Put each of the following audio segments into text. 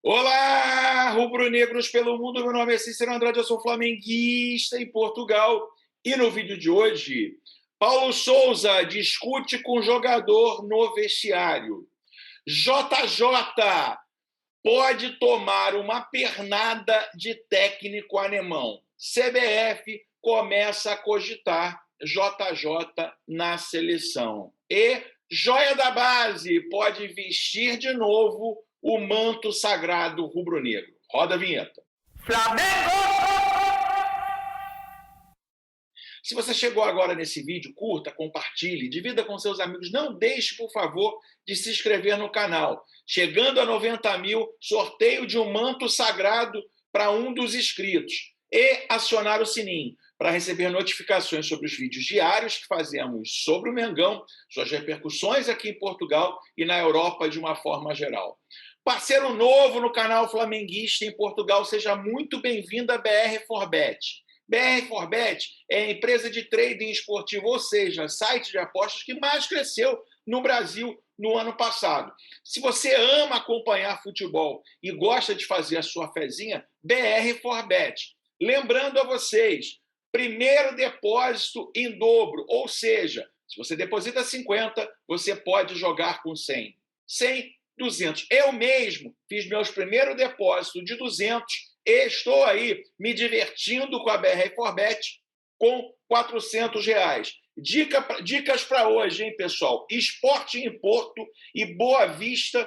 Olá, rubro-negros pelo mundo, meu nome é Cícero Andrade, eu sou flamenguista em Portugal. E no vídeo de hoje, Paulo Souza discute com jogador no vestiário. JJ pode tomar uma pernada de técnico alemão. CBF começa a cogitar JJ na seleção. E joia da base pode vestir de novo o manto sagrado rubro-negro. Roda a vinheta. Flamengo! Se você chegou agora nesse vídeo, curta, compartilhe, divida com seus amigos. Não deixe, por favor, de se inscrever no canal. Chegando a 90 mil, sorteio de um manto sagrado para um dos inscritos. E acionar o sininho para receber notificações sobre os vídeos diários que fazemos sobre o Mengão, suas repercussões aqui em Portugal e na Europa de uma forma geral. Parceiro novo no canal Flamenguista em Portugal, seja muito bem-vindo à BR4Bet. BR4Bet é a empresa de trading esportivo, ou seja, site de apostas que mais cresceu no Brasil no ano passado. Se você ama acompanhar futebol e gosta de fazer a sua fezinha, BR4Bet. Lembrando a vocês, primeiro depósito em dobro, ou seja, se você deposita 50, você pode jogar com 100. 100, 200. Eu mesmo fiz meus primeiros depósitos de 200 e estou aí me divertindo com a BR4Bet com R$400. Dicas para hoje, hein, pessoal? Esporte em Porto e Boa Vista,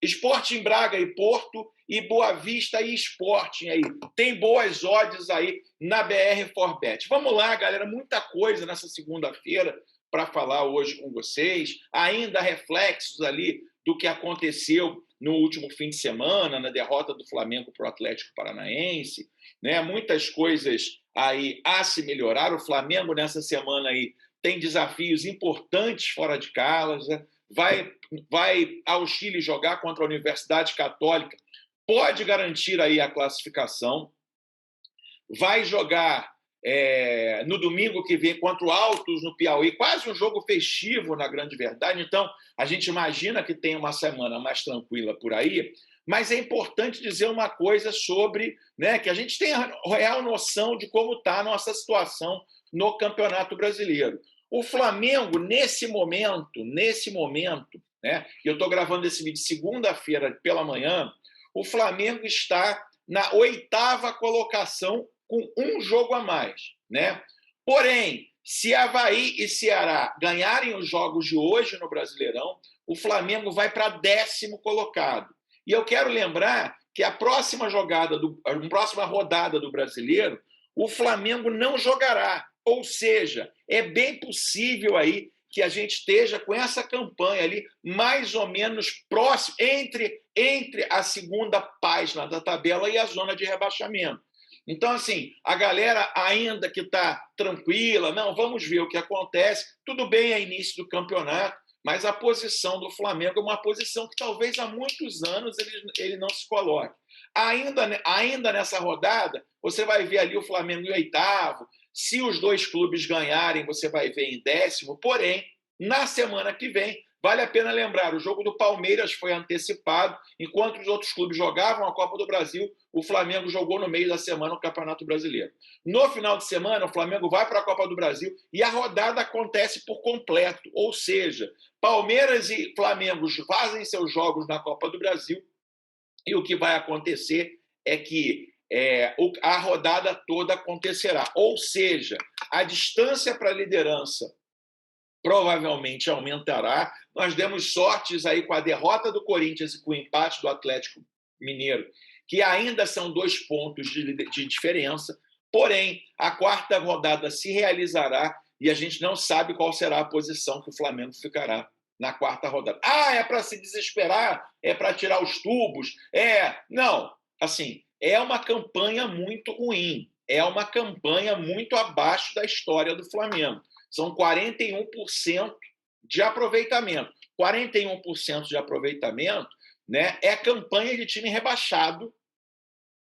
Esporte em Braga e Porto e Boa Vista e Sporting aí. Tem boas odds aí na BR4Bet. Vamos lá, galera, muita coisa nessa segunda-feira para falar hoje com vocês. Ainda reflexos ali do que aconteceu no último fim de semana, na derrota do Flamengo para o Atlético Paranaense, né? Muitas coisas aí a se melhorar. O Flamengo nessa semana aí tem desafios importantes fora de casa, vai ao Chile jogar contra a Universidade Católica, pode garantir aí a classificação, vai jogar no domingo que vem contra o Altos no Piauí, quase um jogo festivo na grande verdade. Então a gente imagina que tem uma semana mais tranquila por aí, mas é importante dizer uma coisa sobre, né, que a gente tem a real noção de como está a nossa situação no Campeonato Brasileiro. O Flamengo, nesse momento, né, eu estou gravando esse vídeo segunda-feira pela manhã, o Flamengo está na 8ª colocação com um jogo a mais, né? Porém, se Avaí e Ceará ganharem os jogos de hoje no Brasileirão, o Flamengo vai para 10º colocado. E eu quero lembrar que a próxima rodada do Brasileiro, o Flamengo não jogará. Ou seja, é bem possível aí que a gente esteja com essa campanha ali mais ou menos próximo, entre a segunda página da tabela e a zona de rebaixamento. Então, assim, a galera ainda que está tranquila, não, vamos ver o que acontece, tudo bem, é início do campeonato, mas a posição do Flamengo é uma posição que talvez há muitos anos ele não se coloque. Ainda nessa rodada, você vai ver ali o Flamengo em 8º, se os dois clubes ganharem, você vai ver em 10º, porém, na semana que vem, vale a pena lembrar, o jogo do Palmeiras foi antecipado, enquanto os outros clubes jogavam a Copa do Brasil, o Flamengo jogou no meio da semana o Campeonato Brasileiro. No final de semana, o Flamengo vai para a Copa do Brasil e a rodada acontece por completo, ou seja, Palmeiras e Flamengo fazem seus jogos na Copa do Brasil e o que vai acontecer é que a rodada toda acontecerá. Ou seja, a distância para a liderança provavelmente aumentará. Nós demos sortes aí com a derrota do Corinthians e com o empate do Atlético Mineiro, que ainda são 2 pontos de diferença, porém, a 4ª rodada se realizará e a gente não sabe qual será a posição que o Flamengo ficará na 4ª rodada. Ah, é para se desesperar? É para tirar os tubos? Não, assim, é uma campanha muito ruim, é uma campanha muito abaixo da história do Flamengo. São 41% de aproveitamento. 41% de aproveitamento, né, é campanha de time rebaixado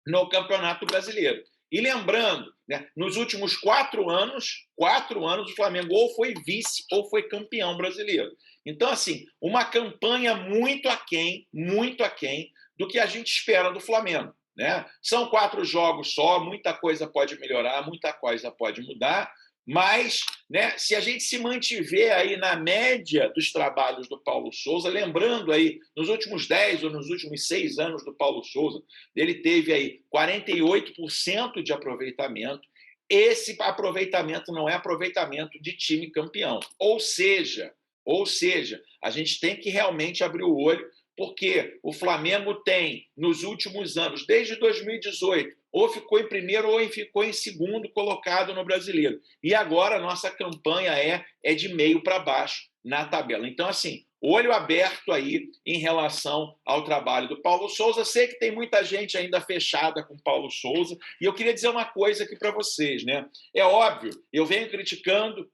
no Campeonato Brasileiro. E lembrando, né, nos últimos 4 anos, o Flamengo ou foi vice ou foi campeão brasileiro. Então, assim, uma campanha muito aquém do que a gente espera do Flamengo, né? São 4 jogos só, muita coisa pode melhorar, muita coisa pode mudar, mas, né, se a gente se mantiver aí na média dos trabalhos do Paulo Souza, lembrando aí, nos últimos 10 ou nos últimos 6 anos do Paulo Souza, ele teve aí 48% de aproveitamento. Esse aproveitamento não é aproveitamento de time campeão. Ou seja, a gente tem que realmente abrir o olho, porque o Flamengo tem, nos últimos anos, desde 2018, ou ficou em primeiro ou ficou em segundo colocado no Brasileiro. E agora a nossa campanha é de meio para baixo na tabela. Então, assim, olho aberto aí em relação ao trabalho do Paulo Souza. Sei que tem muita gente ainda fechada com o Paulo Souza, e eu queria dizer uma coisa aqui para vocês, né? É óbvio, eu venho criticando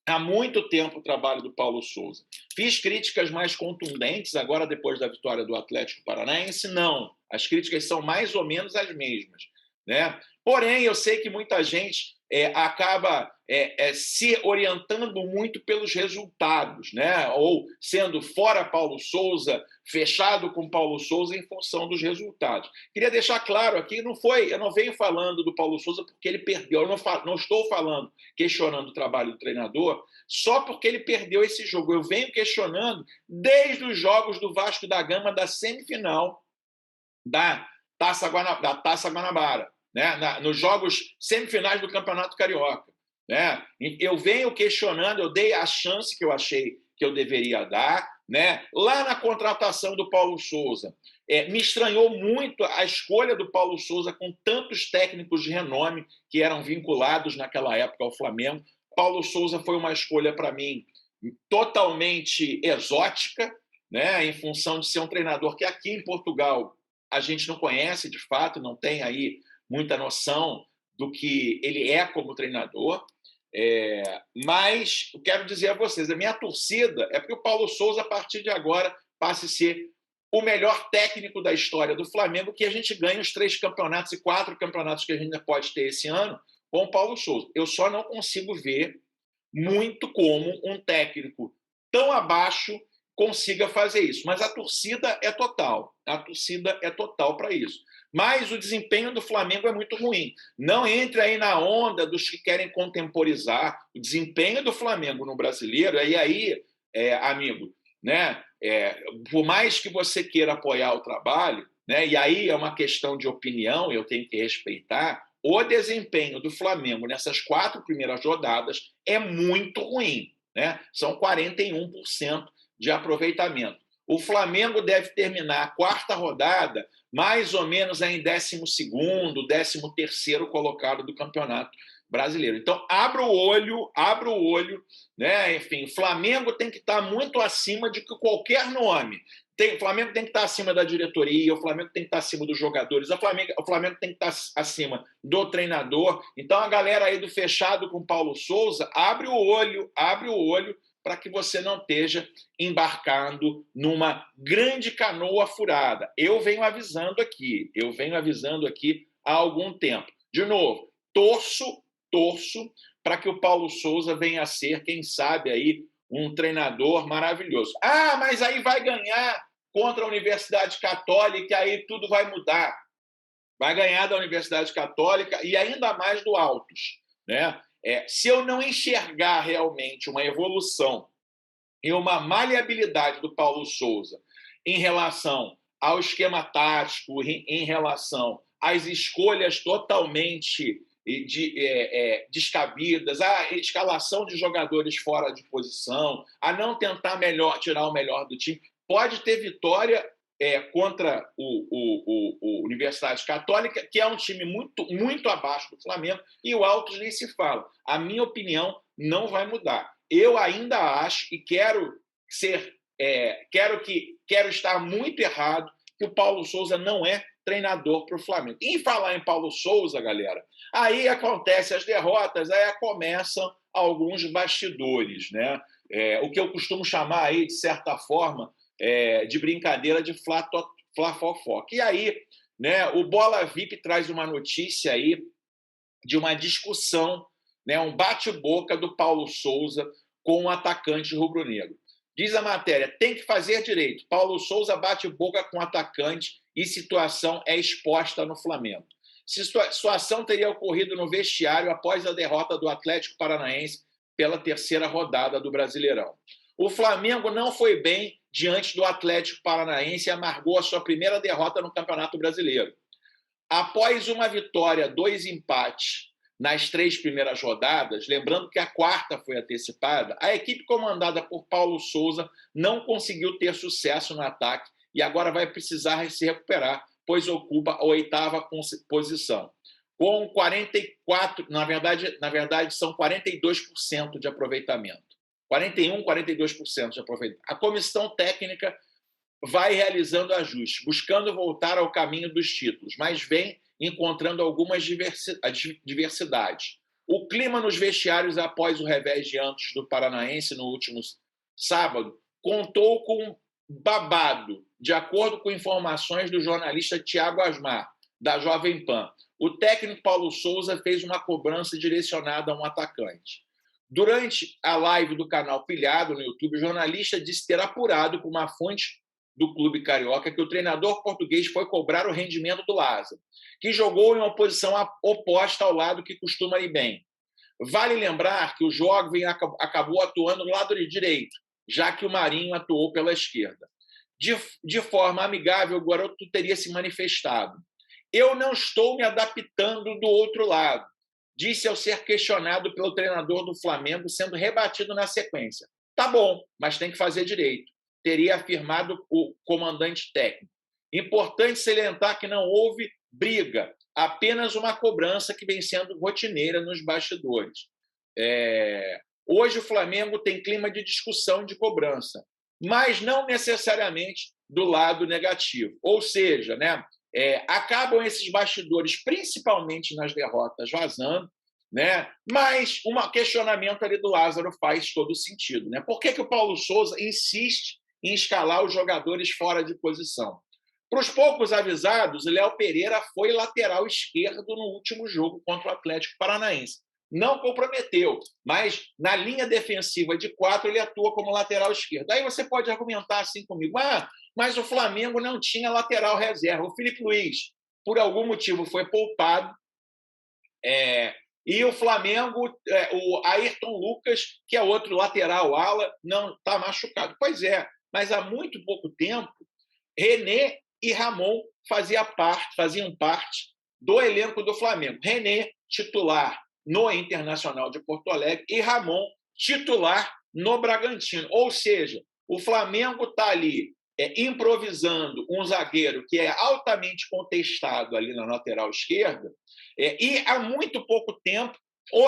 há muito tempo o trabalho do Paulo Souza. Fiz críticas mais contundentes agora, depois da vitória do Atlético Paranaense? Não. As críticas são mais ou menos as mesmas, né? Porém, eu sei que muita gente acaba se orientando muito pelos resultados, né? Ou sendo fora Paulo Souza, fechado com Paulo Souza em função dos resultados. Queria deixar claro aqui, eu não venho falando do Paulo Souza porque ele perdeu, eu não estou falando, questionando o trabalho do treinador, só porque ele perdeu esse jogo. Eu venho questionando desde os jogos do Vasco da Gama da semifinal da Taça Guanabara, né? Nos jogos semifinais do Campeonato Carioca, né? Eu venho questionando, eu dei a chance que eu achei que eu deveria dar, né? Lá na contratação do Paulo Souza, me estranhou muito a escolha do Paulo Souza com tantos técnicos de renome que eram vinculados naquela época ao Flamengo. Paulo Souza foi uma escolha, para mim, totalmente exótica, né? Em função de ser um treinador que aqui em Portugal a gente não conhece de fato, não tem aí muita noção do que ele é como treinador. Mas eu quero dizer a vocês, a minha torcida é porque o Paulo Souza, a partir de agora, passe a ser o melhor técnico da história do Flamengo, que a gente ganhe os 3 campeonatos e 4 campeonatos que a gente pode ter esse ano com o Paulo Souza. Eu só não consigo ver muito como um técnico tão abaixo consiga fazer isso. Mas a torcida é total. A torcida é total para isso. Mas o desempenho do Flamengo é muito ruim. Não entre aí na onda dos que querem contemporizar o desempenho do Flamengo no Brasileiro. E aí, amigo, né? Por mais que você queira apoiar o trabalho, né? E aí é uma questão de opinião, eu tenho que respeitar, o desempenho do Flamengo nessas 4 primeiras rodadas é muito ruim, né? São 41% de aproveitamento. O Flamengo deve terminar a 4ª rodada mais ou menos em 12º, 13º colocado do Campeonato Brasileiro. Então, abra o olho, né? Enfim, o Flamengo tem que estar muito acima de qualquer nome. O Flamengo tem que estar acima da diretoria, o Flamengo tem que estar acima dos jogadores, o Flamengo tem que estar acima do treinador. Então, a galera aí do fechado com Paulo Souza, abre o olho, para que você não esteja embarcando numa grande canoa furada. Eu venho avisando aqui há algum tempo. De novo, torço para que o Paulo Souza venha a ser, quem sabe, aí, um treinador maravilhoso. Ah, mas aí vai ganhar contra a Universidade Católica, aí tudo vai mudar. Vai ganhar da Universidade Católica e ainda mais do Altos, né? Se eu não enxergar realmente uma evolução e uma maleabilidade do Paulo Souza em relação ao esquema tático, em relação às escolhas totalmente descabidas, a escalação de jogadores fora de posição, a não tentar tirar o melhor do time, pode ter vitória contra o Universidade Católica, que é um time muito, muito abaixo do Flamengo, e o Altos nem se fala. A minha opinião não vai mudar. Eu ainda acho e quero estar muito errado que o Paulo Souza não é treinador para o Flamengo. E em falar em Paulo Souza, galera, aí acontecem as derrotas, aí começam alguns bastidores, né? O que eu costumo chamar aí, de certa forma, de brincadeira de fla-fofoca. E aí, né, o Bola VIP traz uma notícia aí de uma discussão, né, um bate-boca do Paulo Souza com o atacante rubro-negro. Diz a matéria, tem que fazer direito. Paulo Souza bate boca com o atacante e situação é exposta no Flamengo. Situação teria ocorrido no vestiário após a derrota do Atlético Paranaense pela terceira rodada do Brasileirão. O Flamengo não foi bem diante do Atlético Paranaense e amargou a sua primeira derrota no Campeonato Brasileiro. Após uma vitória, 2 empates nas 3 primeiras rodadas, lembrando que a quarta foi antecipada, a equipe comandada por Paulo Souza não conseguiu ter sucesso no ataque e agora vai precisar se recuperar, pois ocupa a 8ª posição. Com 44, na verdade são 42% de aproveitamento. 41, 42% de aproveitamento. A comissão técnica vai realizando ajustes, buscando voltar ao caminho dos títulos, mas vem encontrando algumas diversidades. O clima nos vestiários após o revés diante do Paranaense no último sábado contou com babado, de acordo com informações do jornalista Thiago Asmar, da Jovem Pan. O técnico Paulo Souza fez uma cobrança direcionada a um atacante. Durante a live do canal Pilhado no YouTube, o jornalista disse ter apurado com uma fonte do clube carioca que o treinador português foi cobrar o rendimento do Lázaro, que jogou em uma posição oposta ao lado que costuma ir bem. Vale lembrar que o jovem acabou atuando no lado direito, já que o Marinho atuou pela esquerda. De forma amigável, o garoto teria se manifestado. Eu não estou me adaptando do outro lado, disse ao ser questionado pelo treinador do Flamengo, sendo rebatido na sequência. Tá bom, mas tem que fazer direito, teria afirmado o comandante técnico. Importante salientar que não houve briga, apenas uma cobrança que vem sendo rotineira nos bastidores. Hoje o Flamengo tem clima de discussão de cobrança, mas não necessariamente do lado negativo. Ou seja, acabam esses bastidores, principalmente nas derrotas, vazando, mas um questionamento ali do Lázaro faz todo sentido. Por que o Paulo Souza insiste em escalar os jogadores fora de posição? Para os poucos avisados, Léo Pereira foi lateral esquerdo no último jogo contra o Atlético Paranaense. Não comprometeu, mas na linha defensiva de 4 ele atua como lateral esquerdo. Aí você pode argumentar assim comigo, mas o Flamengo não tinha lateral reserva. O Filipe Luiz, por algum motivo, foi poupado, e o Flamengo, o Ayrton Lucas, que é outro lateral ala, não está machucado. Pois é, mas há muito pouco tempo, René e Ramon faziam parte do elenco do Flamengo. René, titular no Internacional de Porto Alegre, e Ramon, titular no Bragantino. Ou seja, o Flamengo está ali improvisando um zagueiro que é altamente contestado ali na lateral esquerda, e há muito pouco tempo,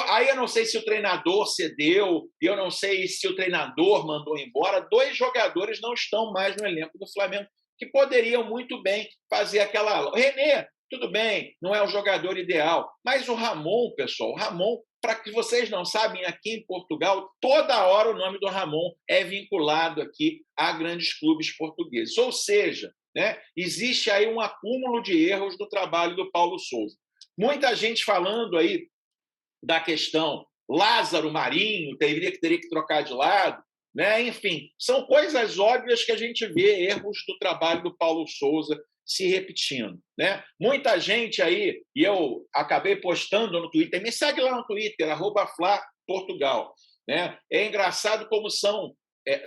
aí eu não sei se o treinador cedeu, eu não sei se o treinador mandou embora, 2 jogadores não estão mais no elenco do Flamengo, que poderiam muito bem fazer aquela ala. O René, tudo bem, não é o jogador ideal, mas o Ramon, pessoal, para que vocês não sabem, aqui em Portugal, toda hora o nome do Ramon é vinculado aqui a grandes clubes portugueses. Ou seja, existe aí um acúmulo de erros do trabalho do Paulo Souza. Muita gente falando aí da questão Lázaro, Marinho, teria que trocar de lado, Enfim, são coisas óbvias que a gente vê erros do trabalho do Paulo Souza se repetindo. Muita gente aí, e eu acabei postando no Twitter, me segue lá no Twitter, @FlaPortugal. É engraçado como são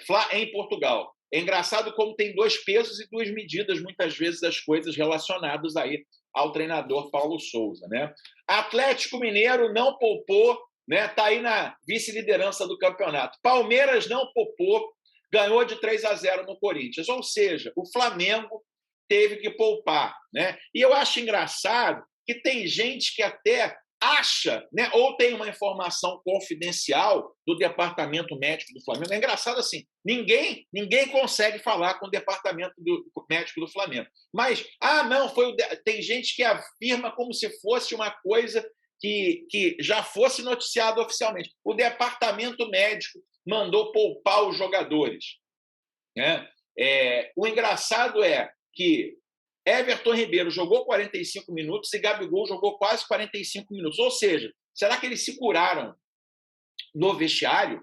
Fla em Portugal. É engraçado como tem 2 pesos e 2 medidas, muitas vezes, as coisas relacionadas aí ao treinador Paulo Souza. Atlético Mineiro não poupou, está aí na vice-liderança do campeonato. Palmeiras não poupou, ganhou de 3-0 no Corinthians. Ou seja, o Flamengo teve que poupar. E eu acho engraçado que tem gente que até acha, ou tem uma informação confidencial do departamento médico do Flamengo. É engraçado assim, ninguém consegue falar com o departamento médico do Flamengo. Mas, não, tem gente que afirma como se fosse uma coisa que já fosse noticiado oficialmente. O departamento médico mandou poupar os jogadores. O engraçado é que Everton Ribeiro jogou 45 minutos e Gabigol jogou quase 45 minutos. Ou seja, será que eles se curaram no vestiário?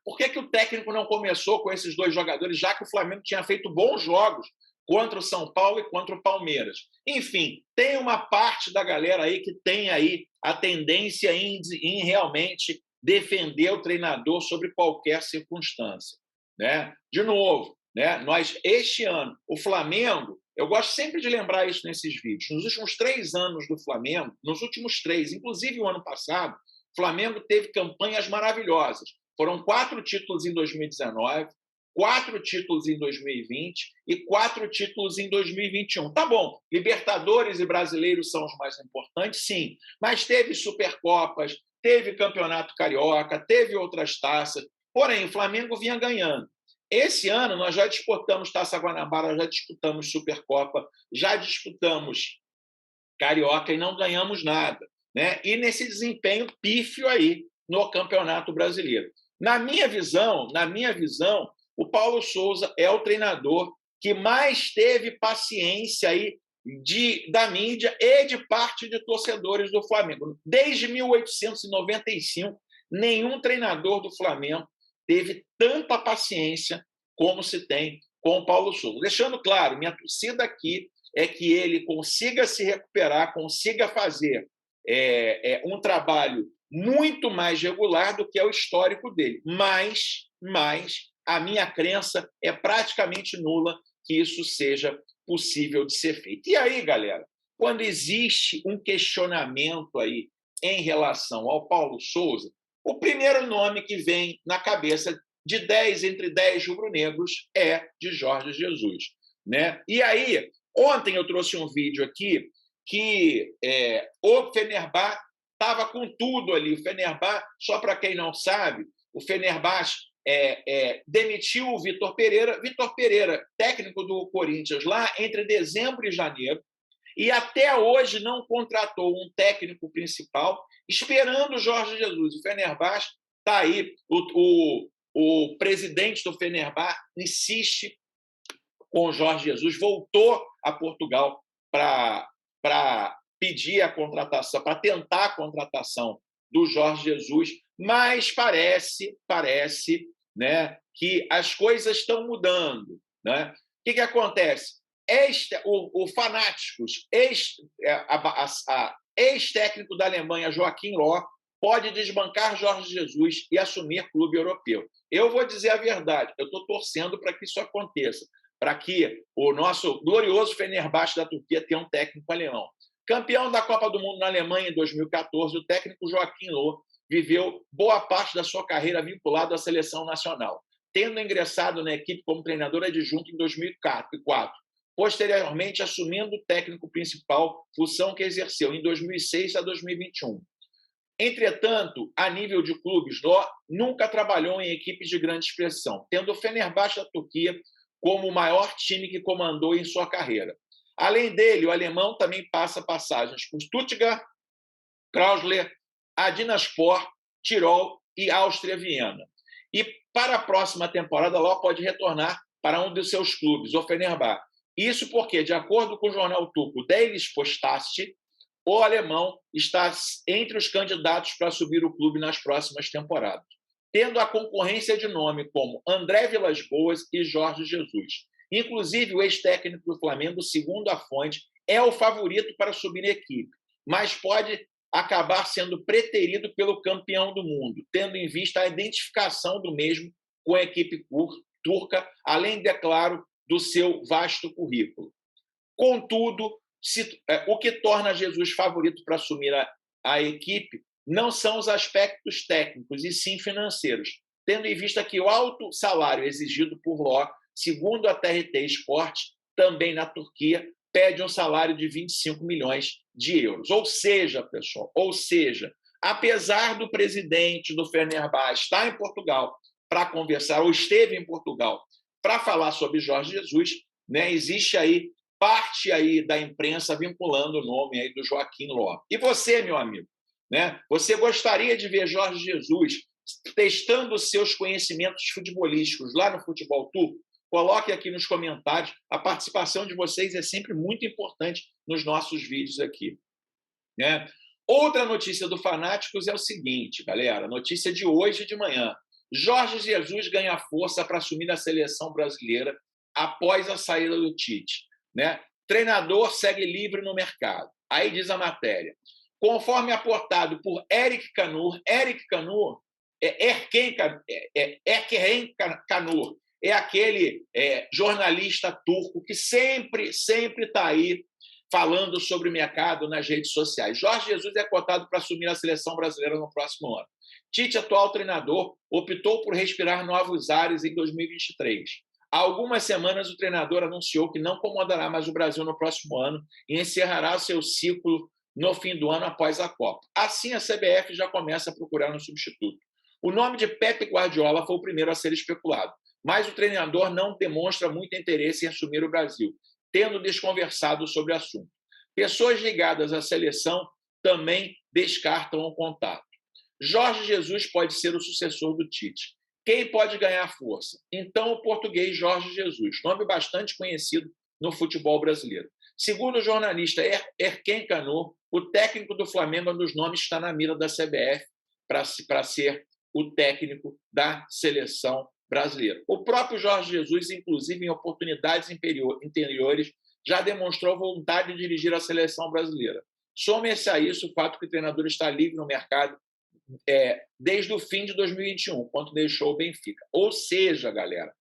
Por que o técnico não começou com esses 2 jogadores, já que o Flamengo tinha feito bons jogos contra o São Paulo e contra o Palmeiras. Enfim, tem uma parte da galera aí que tem aí a tendência em realmente defender o treinador sobre qualquer circunstância, né? De novo, né? Nós este ano o Flamengo, eu gosto sempre de lembrar isso nesses vídeos. Nos últimos 3 anos do Flamengo, nos últimos 3, inclusive o ano passado, o Flamengo teve campanhas maravilhosas. Foram 4 títulos em 2019, 4 títulos em 2020 e 4 títulos em 2021. Tá bom, Libertadores e Brasileiros são os mais importantes, sim, mas teve Supercopas, teve Campeonato Carioca, teve outras taças, porém o Flamengo vinha ganhando. Esse ano nós já disputamos Taça Guanabara, já disputamos Supercopa, já disputamos Carioca e não ganhamos nada, né? E nesse desempenho pífio aí no Campeonato Brasileiro. Na minha visão, o Paulo Souza é o treinador que mais teve paciência aí da mídia e de parte de torcedores do Flamengo. Desde 1895, nenhum treinador do Flamengo teve tanta paciência como se tem com o Paulo Souza. Deixando claro, minha torcida aqui é que ele consiga se recuperar, consiga fazer um trabalho muito mais regular do que é o histórico dele. Mas a minha crença é praticamente nula que isso seja possível de ser feito. E aí, galera, quando existe um questionamento aí em relação ao Paulo Souza, o primeiro nome que vem na cabeça de 10 entre 10 rubro-negros é de Jorge Jesus, né? E aí, ontem eu trouxe um vídeo aqui que o Fenerbahçe estava com tudo ali. O Fenerbahçe, só para quem não sabe, o Fenerbahçe demitiu o Vitor Pereira. Vitor Pereira, técnico do Corinthians lá entre dezembro e janeiro, e até hoje não contratou um técnico principal, esperando o Jorge Jesus. O Fenerbahçe está aí, o presidente do Fenerbahçe insiste com o Jorge Jesus, voltou a Portugal para pedir a contratação, para tentar a contratação do Jorge Jesus, mas parece, né, que as coisas estão mudando, né? O que acontece? O Fanáticos, ex-técnico da Alemanha, Joachim Löw, pode desbancar Jorge Jesus e assumir clube europeu. Eu vou dizer a verdade, eu estou torcendo para que isso aconteça, para que o nosso glorioso Fenerbahçe da Turquia tenha um técnico alemão. Campeão da Copa do Mundo na Alemanha em 2014, o técnico Joachim Löw viveu boa parte da sua carreira vinculado à seleção nacional, tendo ingressado na equipe como treinador adjunto em 2004, posteriormente assumindo o técnico principal, função que exerceu em 2006 a 2021. Entretanto, a nível de clubes, Löw nunca trabalhou em equipes de grande expressão, tendo o Fenerbahçe da Turquia como o maior time que comandou em sua carreira. Além dele, o alemão também passa passagens por Stuttgart, Krasnodar, Adinaspor, Tirol e Áustria Viena. E para a próxima temporada, Löw pode retornar para um dos seus clubes, o Fenerbahçe. Isso porque, de acordo com o jornal turco Daily Postasi, o alemão está entre os candidatos para subir o clube nas próximas temporadas, tendo a concorrência de nome como André Vilas-Boas e Jorge Jesus. Inclusive, o ex-técnico do Flamengo, segundo a fonte, é o favorito para subir a equipe, mas pode acabar sendo preterido pelo campeão do mundo, tendo em vista a identificação do mesmo com a equipe turca, além, é claro, do seu vasto currículo. Contudo, o que torna Jesus favorito para assumir a equipe não são os aspectos técnicos, e sim financeiros, tendo em vista que o alto salário exigido por Löw, segundo a TRT Sport, também na Turquia, pede um salário de 25 milhões de euros. Ou seja, pessoal, apesar do presidente do Fenerbahçe estar em Portugal para conversar, ou esteve em Portugal para falar sobre Jorge Jesus, né, existe aí parte aí da imprensa vinculando o nome aí do Joachim Löw. E você, meu amigo, né, você gostaria de ver Jorge Jesus testando os seus conhecimentos futebolísticos lá no futebol turco? Coloque aqui nos comentários. A participação de vocês é sempre muito importante nos nossos vídeos aqui, né? Outra notícia do Fanáticos é o seguinte, galera, notícia de hoje de manhã. Jorge Jesus ganha força para assumir a seleção brasileira após a saída do Tite, né? Treinador segue livre no mercado. Aí diz a matéria. Conforme aportado por Eric Canur Erken Canur é aquele jornalista turco que sempre está aí falando sobre o mercado nas redes sociais. Jorge Jesus é cotado para assumir a seleção brasileira no próximo ano. Tite, atual treinador, optou por respirar novos ares em 2023. Há algumas semanas, o treinador anunciou que não comandará mais o Brasil no próximo ano e encerrará seu ciclo no fim do ano após a Copa. Assim, a CBF já começa a procurar um substituto. O nome de Pep Guardiola foi o primeiro a ser especulado, mas o treinador não demonstra muito interesse em assumir o Brasil, tendo desconversado sobre o assunto. Pessoas ligadas à seleção também descartam o contato. Jorge Jesus pode ser o sucessor do Tite. Quem pode ganhar força? Então, o português Jorge Jesus, nome bastante conhecido no futebol brasileiro. Segundo o jornalista Erken Canur, o técnico do Flamengo é um dos nomes que está na mira da CBF para ser o técnico da seleção brasileira. O próprio Jorge Jesus, inclusive em oportunidades anteriores, já demonstrou vontade de dirigir a seleção brasileira. Some-se a isso o fato que o treinador está livre no mercado desde o fim de 2021, quando deixou o Benfica. Ou seja, galera,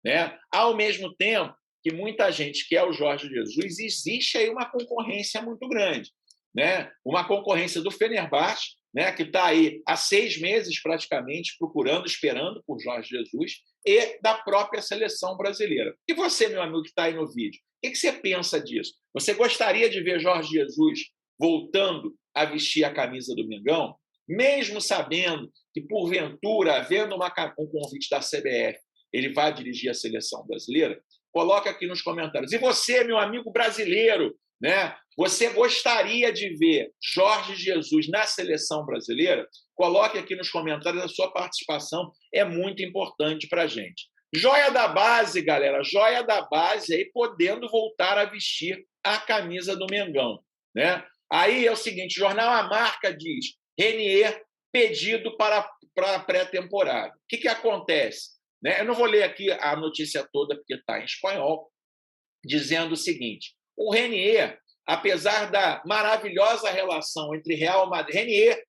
né, ao mesmo tempo que muita gente quer o Jorge Jesus, existe aí uma concorrência muito grande, né? Uma concorrência do Fenerbahçe, né, que está aí há 6 meses praticamente procurando, esperando por Jorge Jesus, e da própria seleção brasileira. E você, meu amigo que está aí no vídeo, o que você pensa disso? Você gostaria de ver Jorge Jesus voltando a vestir a camisa do Mengão, mesmo sabendo que, porventura, havendo um convite da CBF, ele vai dirigir a seleção brasileira? Coloca aqui nos comentários. E você, meu amigo brasileiro, né? Você gostaria de ver Jorge Jesus na seleção brasileira? Coloque aqui nos comentários, a sua participação é muito importante para a gente. Joia da base, galera, joia da base aí podendo voltar a vestir a camisa do Mengão, né? Aí é o seguinte, o jornal A Marca diz, Renier pedido para a pré-temporada. O que acontece? Né? Eu não vou ler aqui a notícia toda porque está em espanhol, dizendo o seguinte, o Renier, apesar da maravilhosa relação entre Real Madrid, Renier,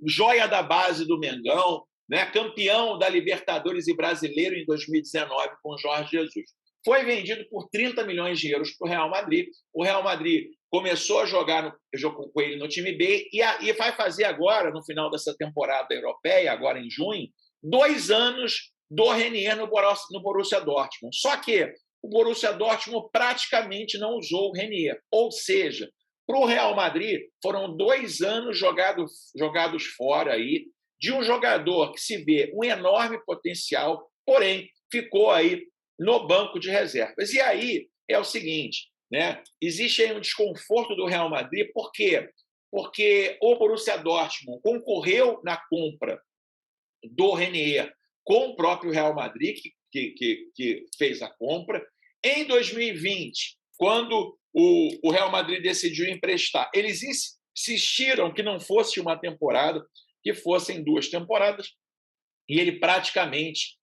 joia da base do Mengão, né? Campeão da Libertadores e brasileiro em 2019 com Jorge Jesus, foi vendido por 30 milhões de euros para o Real Madrid. O Real Madrid começou a jogar com ele no time B e vai fazer agora, no final dessa temporada europeia, agora em junho, 2 anos do Renier no Borussia Dortmund. Só que o Borussia Dortmund praticamente não usou o Renier. Ou seja, para o Real Madrid, foram 2 anos jogados fora aí de um jogador que se vê um enorme potencial, porém ficou aí no banco de reservas. E aí é o seguinte, né? Existe aí um desconforto do Real Madrid, por quê? Porque o Borussia Dortmund concorreu na compra do Renier com o próprio Real Madrid, que fez a compra. Em 2020, quando o Real Madrid decidiu emprestar, eles insistiram que não fosse uma temporada, que fossem 2 temporadas, e ele praticamente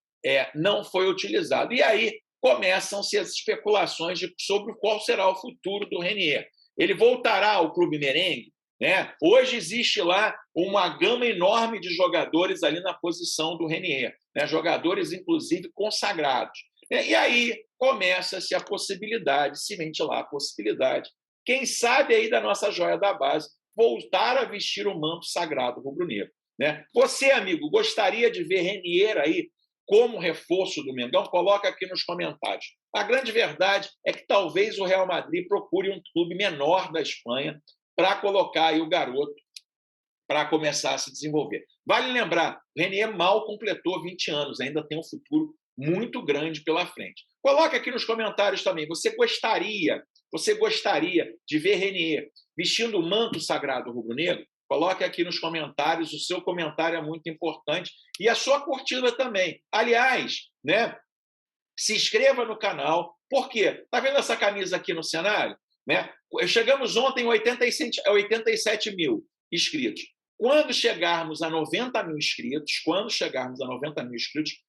não foi utilizado. E aí começam-se as especulações sobre qual será o futuro do Renier. Ele voltará ao clube merengue? Né? Hoje existe lá uma gama enorme de jogadores ali na posição do Renier, né? Jogadores, inclusive, consagrados. E aí começa-se a possibilidade, se ventilar a possibilidade, quem sabe aí da nossa joia da base, voltar a vestir o manto sagrado rubro-negro. Né? Você, amigo, gostaria de ver Renier aí como reforço do Mengão? Coloca aqui nos comentários. A grande verdade é que talvez o Real Madrid procure um clube menor da Espanha para colocar aí o garoto para começar a se desenvolver. Vale lembrar, o Renier mal completou 20 anos, ainda tem um futuro muito grande pela frente. Coloca aqui nos comentários também, você gostaria de ver Renier vestindo o manto sagrado rubro-negro? Coloque aqui nos comentários, o seu comentário é muito importante e a sua curtida também. Aliás, né, se inscreva no canal, por quê? Está vendo essa camisa aqui no cenário? Né? Chegamos ontem a 87 mil inscritos. Quando chegarmos a 90 mil inscritos,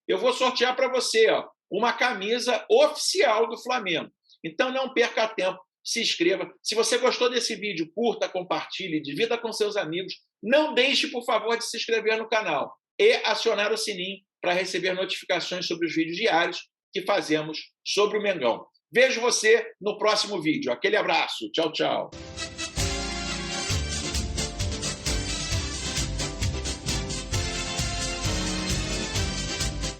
eu vou sortear para você, ó, uma camisa oficial do Flamengo. Então, não perca tempo, se inscreva. Se você gostou desse vídeo, curta, compartilhe, divida com seus amigos. Não deixe, por favor, de se inscrever no canal e acionar o sininho para receber notificações sobre os vídeos diários que fazemos sobre o Mengão. Vejo você no próximo vídeo. Aquele abraço. Tchau, tchau.